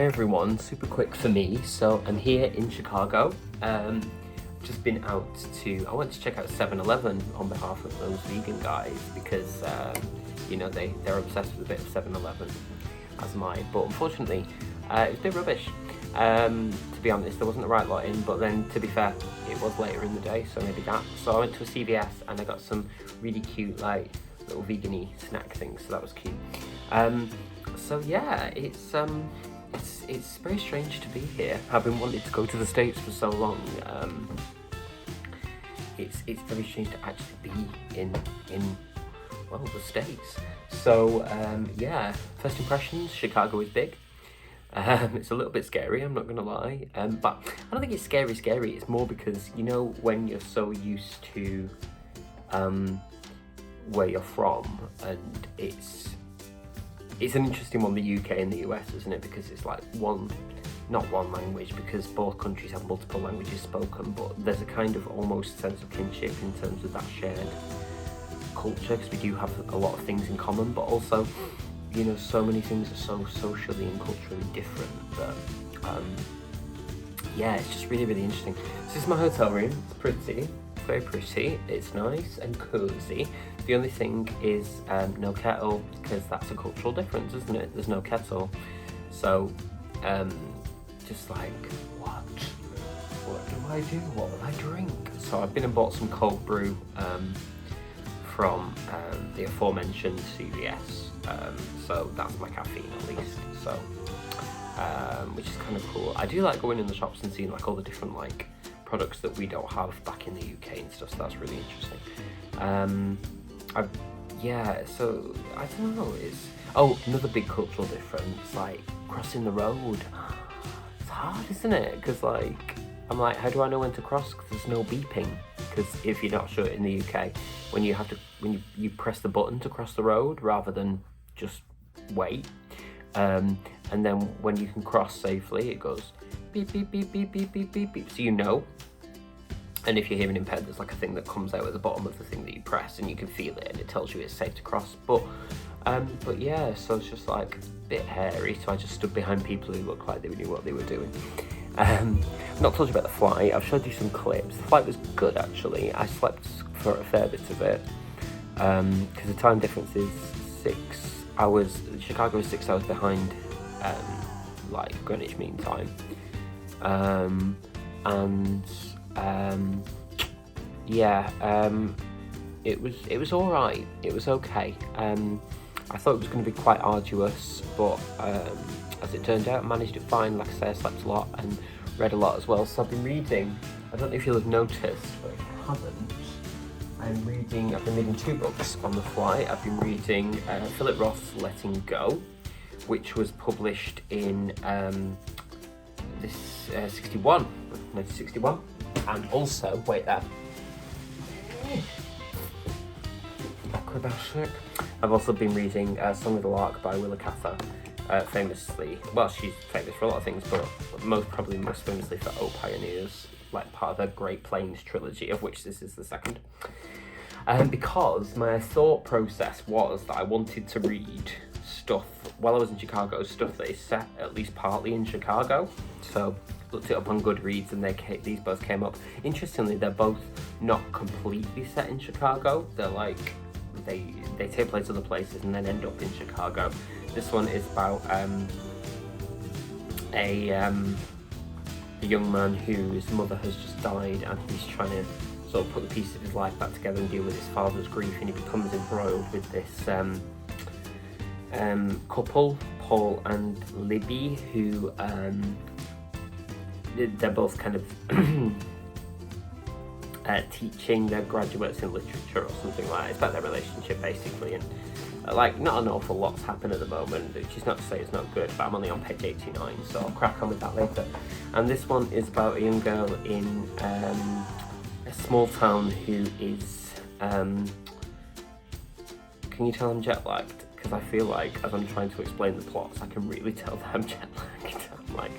Hi everyone, super quick for me. So I'm here in Chicago. Just been out I went to check out 7-Eleven on behalf of those vegan guys because, they're obsessed with a bit of 7-Eleven, as am I. But unfortunately, it was a bit rubbish. To be honest, there wasn't the right lot in, but then to be fair, it was later in the day, so maybe that. So I went to a CVS and I got some really cute, like, little vegan-y snack things, so that was cute. So yeah, it's very strange to be here. I've been wanting to go to the States for so long. It's very strange to actually be in the States. So yeah, first impressions, Chicago is big. It's a little bit scary, I'm not gonna lie. But I don't think it's scary. It's more because, you know, when you're so used to where you're from, and it's an interesting one, the UK and the US, isn't it? Because it's like not one language, because both countries have multiple languages spoken, but there's a kind of almost sense of kinship in terms of that shared culture, because we do have a lot of things in common, but also, you know, so many things are so socially and culturally different that, yeah, it's just really, really interesting. This is my hotel room. It's pretty, very pretty. It's nice and cozy. The only thing is no kettle, because that's a cultural difference, isn't it? There's no kettle. So, just like, what do I do? What will I drink? So I've been and bought some cold brew from the aforementioned CVS. So that's my caffeine at least. So, which is kind of cool. I do like going in the shops and seeing like all the different like products that we don't have back in the UK and stuff. So that's really interesting. So I don't know. Another big cultural difference, like crossing the road. It's hard, isn't it? Because like I'm like, how do I know when to cross? Because there's no beeping. Because if you're not sure in the UK, when you press the button to cross the road rather than just wait, and then when you can cross safely, it goes beep beep beep beep beep beep beep beep. So you know. And if you're hearing impaired, there's like a thing that comes out at the bottom of the thing that you press, and you can feel it, and it tells you it's safe to cross. But yeah, so it's just like a bit hairy. So I just stood behind people who looked like they knew what they were doing. I've not told you about the flight. I've showed you some clips. The flight was good, actually. I slept for a fair bit of it because the time difference is 6 hours. Chicago is 6 hours behind, like Greenwich Mean Time, it was all right. It was okay. I thought it was going to be quite arduous, but as it turned out, I managed it fine. Like I say, I slept a lot and read a lot as well. So I've been reading. I don't know if you'll have noticed, but if you haven't, I've been reading 2 books on the flight. I've been reading Philip Roth's Letting Go, which was published in 1961. And also, I've also been reading Song of the Lark by Willa Cather, famously, well, she's famous for a lot of things, but most famously for O Pioneers, like part of her Great Plains trilogy, of which this is the second. Because my thought process was that I wanted to read stuff, while I was in Chicago, stuff that is set at least partly in Chicago. So looked it up on Goodreads, and these both came up. Interestingly, they're both not completely set in Chicago. They're like, they take place other places and then end up in Chicago. This one is about a young man whose mother has just died, and he's trying to sort of put the pieces of his life back together and deal with his father's grief, and he becomes embroiled with this couple, Paul and Libby, who they're both kind of teaching, they're graduates in literature or something like that. It's about their relationship basically, and like not an awful lot's happened at the moment, which is not to say it's not good, but I'm only on page 89, so I'll crack on with that later. And this one is about a young girl in a small town who is, can you tell I'm jet lagged? Because I feel like as I'm trying to explain the plots, I can really tell that I'm jet lagged. I'm like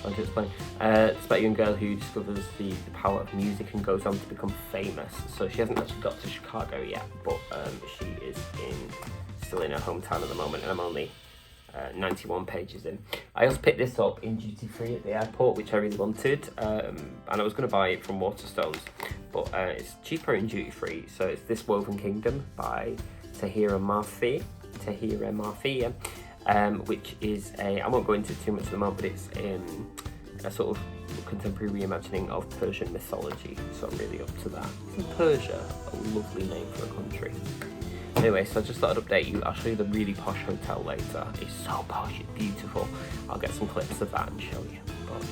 trying to explain. It's about a young girl who discovers the power of music and goes on to become famous. So she hasn't actually got to Chicago yet, but she is still in her hometown at the moment, and I'm only 91 pages in. I also picked this up in duty free at the airport, which I really wanted, and I was going to buy it from Waterstones, but it's cheaper in duty free. So it's This Woven Kingdom by Tahira Marfi, which is I won't go into too much at the moment, but it's a sort of contemporary reimagining of Persian mythology, so I'm really up to that. Isn't Persia a lovely name for a country? Anyway, so I just thought I'd update you. I'll show you the really posh hotel later. It's so posh, it's beautiful. I'll get some clips of that and show you. But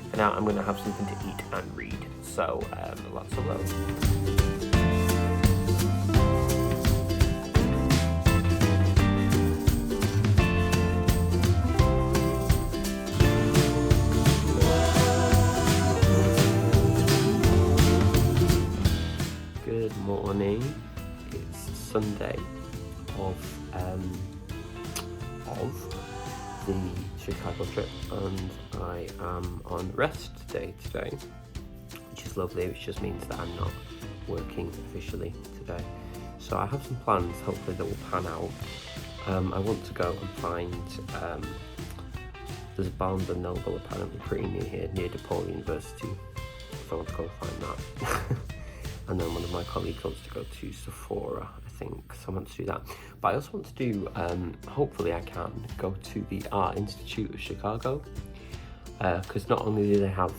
for now, I'm going to have something to eat and read. So lots of love. Good morning. It's Sunday of the Chicago trip, and I am on rest day today, which is lovely, which just means that I'm not working officially today. So I have some plans, hopefully, that will pan out. I want to go and find there's a Barnes and Noble apparently pretty near here, near DePaul University, so I want to go and find that. And then one of my colleagues wants to go to Sephora, I think, so I want to do that. But I also want to do, hopefully I can, go to the Art Institute of Chicago, because not only do they have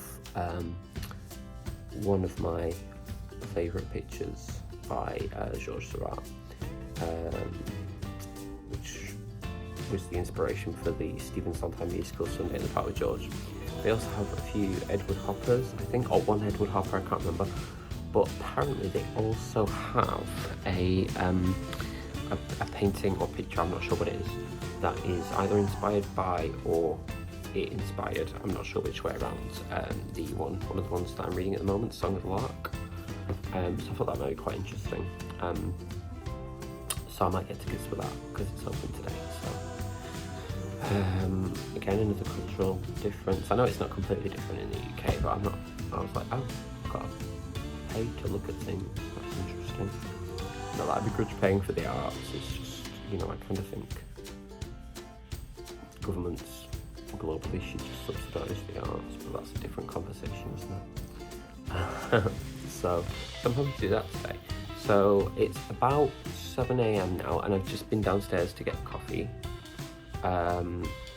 one of my favourite pictures by Georges Seurat, which was the inspiration for the Stephen Sondheim musical Sunday in the Park with George. They also have a few Edward Hoppers, I think, or one Edward Hopper, I can't remember. But apparently they also have a painting or picture, I'm not sure what it is, that is either inspired by or it inspired, I'm not sure which way around, one of the ones that I'm reading at the moment, Song of the Lark. So I thought that might be quite interesting. So I might get tickets for that because it's open today. So again, another cultural difference. I know it's not completely different in the UK, but I was like, oh, I've got pay to look at things. That's interesting. Not that I begrudge paying for the arts, it's just, I kind of think governments globally should just subsidise the arts, but that's a different conversation, isn't it? So I'm hoping to do that today. So it's about 7 a.m. now, and I've just been downstairs to get coffee,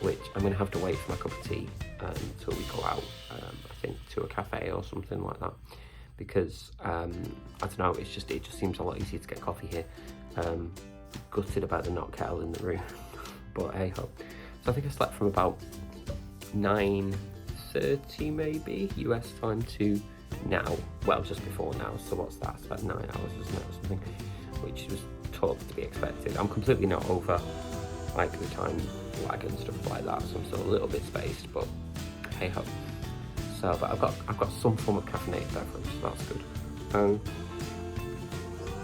which I'm going to have to wait for my cup of tea until we go out, I think to a cafe or something like that. Because I don't know, it just seems a lot easier to get coffee here. Gutted about the not kettle in the room, but hey ho. So I think I slept from about 9:30 maybe US time to now. Well, just before now. So what's that? It's about 9 hours, isn't it, or something? Which was totally to be expected. I'm completely not over like the time lag and stuff like that, so I'm still a little bit spaced, but hey ho. So, but I've got some form of caffeinated beverage, so that's good.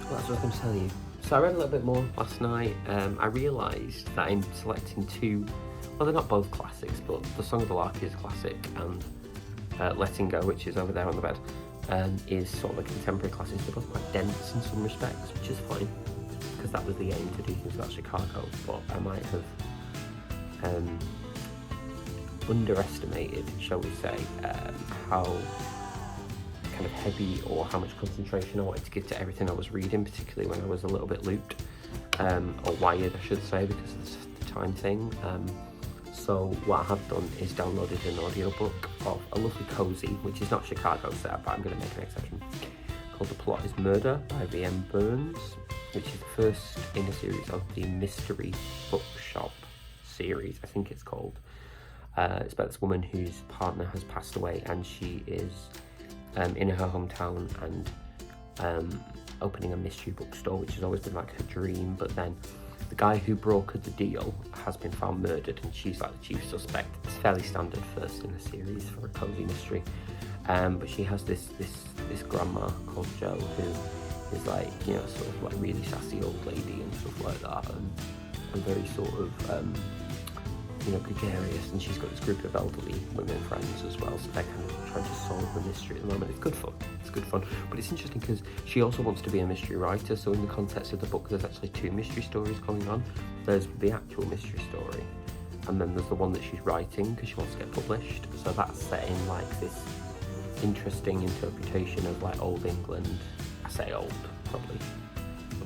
What else was I going to tell you? So I read a little bit more last night. I realised that I'm selecting two, well, they're not both classics, but The Song of the Lark is a classic, and Letting Go, which is over there on the bed, is sort of a contemporary classic. They're both quite dense in some respects, which is fine, because that was the aim, to do things about Chicago, but I might have underestimated, shall we say, how kind of heavy or how much concentration I wanted to give to everything I was reading, particularly when I was a little bit looped, or wired I should say, because of the time thing. So what I have done is downloaded an audiobook of a lovely cozy, which is not Chicago set, but I'm going to make an exception, called The Plot is Murder by V.M. Burns, which is the first in a series of the Mystery Bookshop series, I think it's called. It's about this woman whose partner has passed away, and she is in her hometown and opening a mystery bookstore, which has always been like her dream. But then the guy who brokered the deal has been found murdered, and she's like the chief suspect. It's fairly standard first in a series for a cozy mystery. But she has this grandma called Jo, who is like, sort of like really sassy old lady and stuff like that, and very sort of gregarious, and she's got this group of elderly women friends as well, so they're kind of trying to solve the mystery at the moment. It's good fun, but it's interesting because she also wants to be a mystery writer, so in the context of the book there's actually two mystery stories going on. There's the actual mystery story, and then there's the one that she's writing because she wants to get published. So that's set in like this interesting interpretation of like old England. I say old, probably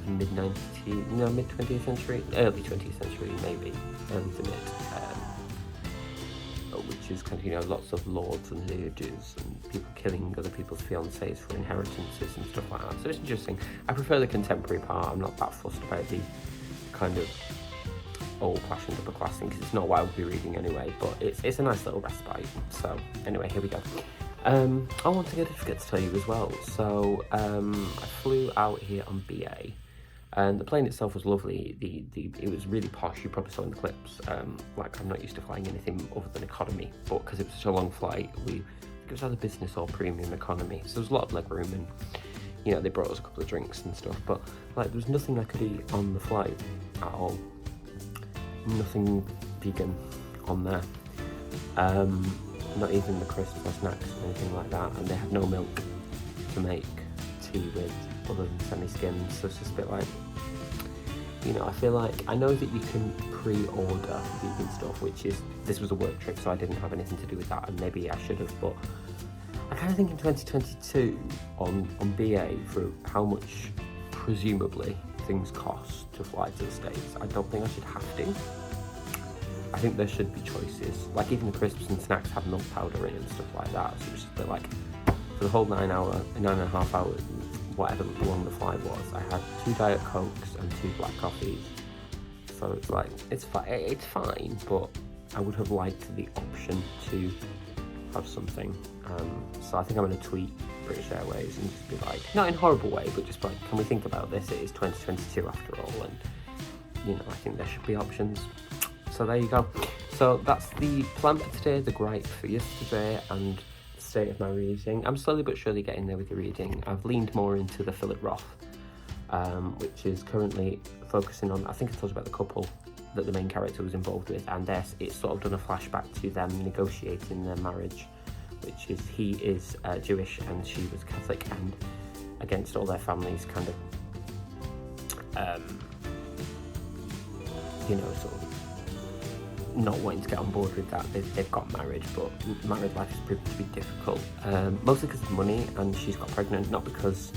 mid 20th century, early 20th century, maybe early to mid. Which is kind of, lots of lords and lieges and people killing other people's fiancés for inheritances and stuff like that. So it's interesting. I prefer the contemporary part. I'm not that fussed about the kind of old-fashioned upper-class thing because it's not what I would be reading anyway. But it's a nice little respite. So anyway, here we go. I want to forget to tell you as well. So I flew out here on BA. And the plane itself was lovely. It was really posh. You probably saw in the clips. Like, I'm not used to flying anything other than economy, but because it was such a long flight, I think it was either business or premium economy. So there was a lot of leg room, and they brought us a couple of drinks and stuff. But like, there was nothing I could eat on the flight at all. Nothing vegan on there. Not even the crisps or snacks or anything like that. And they had no milk to make tea with, other than semi-skimmed. So it's just a bit like, I feel like, I know that you can pre-order vegan stuff, this was a work trip, so I didn't have anything to do with that, and maybe I should have, but I kind of think in 2022 on BA, for how much presumably things cost to fly to the States, I don't think I should have to. I think there should be choices, like even the crisps and snacks have milk powder in and stuff like that, so it's just a bit like, for the whole 9.5 hours, whatever long the flight was, I had 2 Diet Cokes and 2 black coffees. So it's like, it's fine, but I would have liked the option to have something. So I think I'm going to tweet British Airways and just be like, not in a horrible way, but just like, can we think about this? It is 2022 after all, and I think there should be options. So there you go. So that's the plan for today, the gripe for yesterday, and state of my reading. I'm slowly but surely getting there with the reading. I've leaned more into the Philip Roth, which is currently focusing on, I think I told you about the couple that the main character was involved with, and it's sort of done a flashback to them negotiating their marriage, which is, he is Jewish and she was Catholic, and against all their families kind of sort of not wanting to get on board with that. They've got married, but married life has proved to be difficult, mostly because of money, and she's got pregnant, not because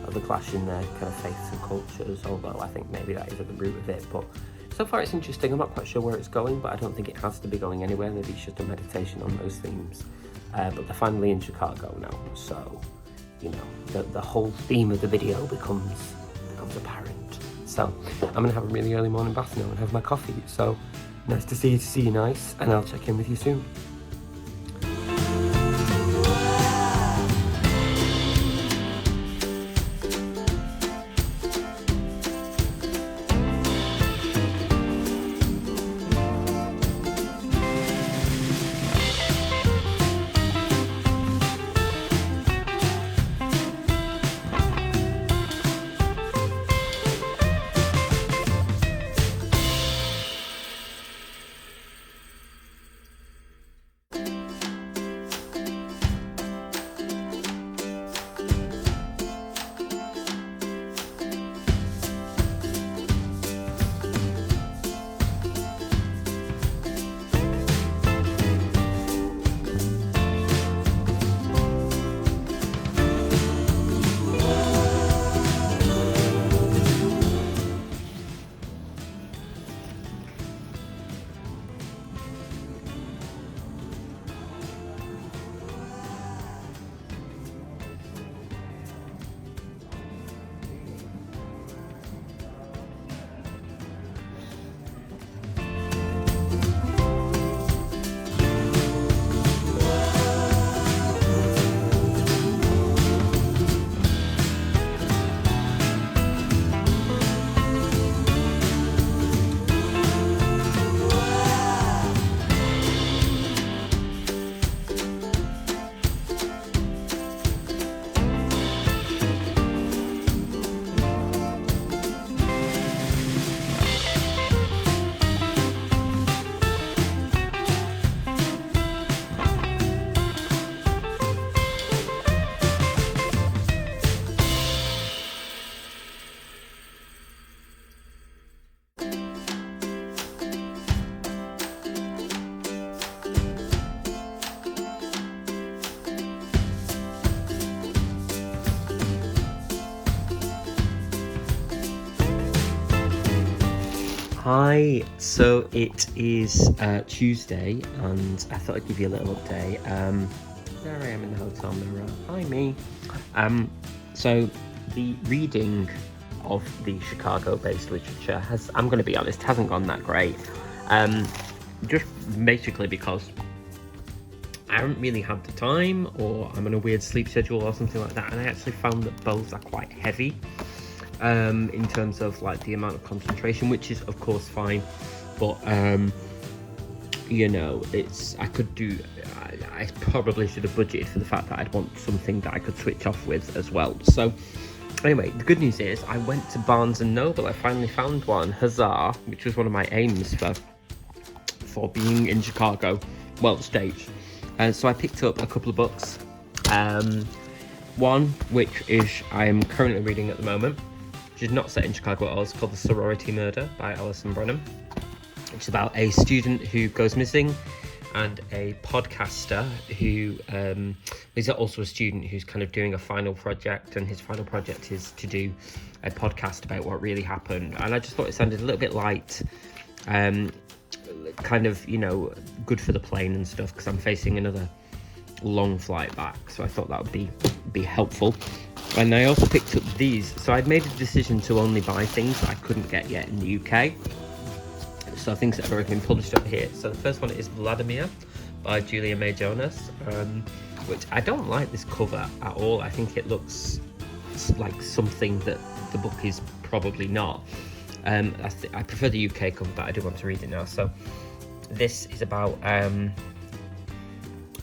of the clash in their kind of faiths and cultures, although I think maybe that is at the root of it. But so far it's interesting. I'm not quite sure where it's going, but I don't think it has to be going anywhere. Maybe it's just a meditation on those themes. But they're finally in Chicago now, so the whole theme of the video becomes apparent. So I'm gonna have a really early morning bath now and have my coffee. So nice to see you nice, and I'll check in with you soon. Hi, so it is Tuesday, and I thought I'd give you a little update. There I am in the hotel mirror. Hi, me. So the reading of the Chicago-based literature I'm going to be honest, hasn't gone that great. Just basically because I haven't really had the time, or I'm on a weird sleep schedule or something like that, and I actually found that both are quite heavy. In terms of like the amount of concentration, which is of course fine, but I probably should have budgeted for the fact that I'd want something that I could switch off with as well. So anyway, the good news is I went to Barnes and Noble. I finally found one, huzzah, which was one of my aims for being in Chicago, well, States. And so I picked up a couple of books. One which is I'm currently reading at the moment, which is not set in Chicago at all. It's called The Sorority Murder by Alison Brennan. It's about a student who goes missing and a podcaster who is also a student who's kind of doing a final project, and his final project is to do a podcast about what really happened. And I just thought it sounded a little bit light, kind of, good for the plane and stuff, because I'm facing another long flight back, so I thought that would be helpful. And I also picked up these. So I'd made a decision to only buy things that I couldn't get yet in the UK, so things that have already been published up here. So the first one is Vladimir by Julia May Jonas, which I don't like this cover at all. I think it looks like something that the book is probably not. I prefer the UK cover, but I do want to read it now. So this is about an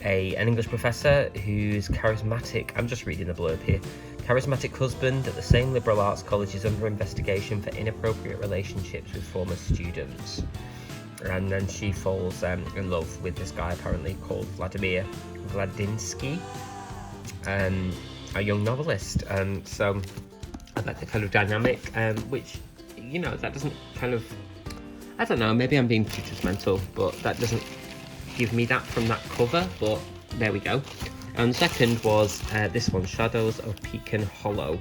English professor who's charismatic. I'm just reading the blurb here. Charismatic husband at the same liberal arts college is under investigation for inappropriate relationships with former students. And then she falls in love with this guy, apparently called Vladimir Vladinsky, a young novelist. So I like the kind of dynamic, which, that doesn't kind of, I don't know, maybe I'm being too judgmental, but that doesn't give me that from that cover, but there we go. And the second was this one, Shadows of Pecan Hollow,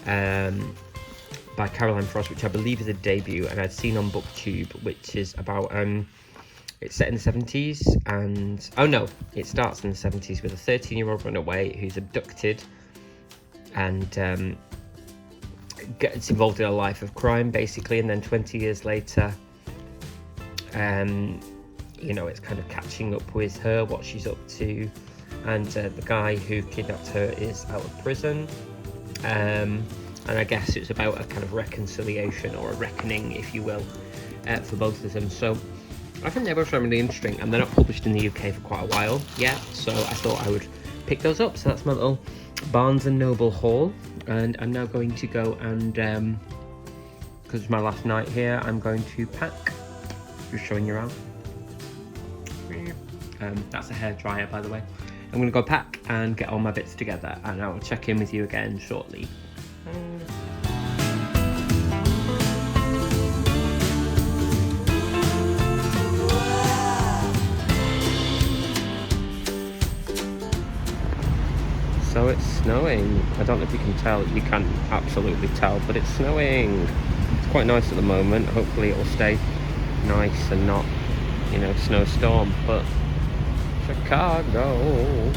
by Caroline Frost, which I believe is a debut, and I'd seen on BookTube, which is about, it's set in the 70s, and, oh no, it starts in the 70s with a 13-year-old runaway who's abducted and gets involved in a life of crime, basically, and then 20 years later, it's kind of catching up with her, what she's up to, and the guy who kidnapped her is out of prison, and I guess it's about a kind of reconciliation or a reckoning, if you will, for both of them. So I think they both are really interesting, and they're not published in the UK for quite a while yet, so I thought I would pick those up. So that's my little Barnes and Noble haul, and I'm now going to go and, because it's my last night here, I'm going to pack. Just showing you around. That's a hairdryer, by the way. I'm going to go pack and get all my bits together, and I will check in with you again shortly. So it's snowing. I don't know if you can tell. You can absolutely tell, but it's snowing. It's quite nice at the moment. Hopefully it will stay nice and not, snowstorm. But Chicago.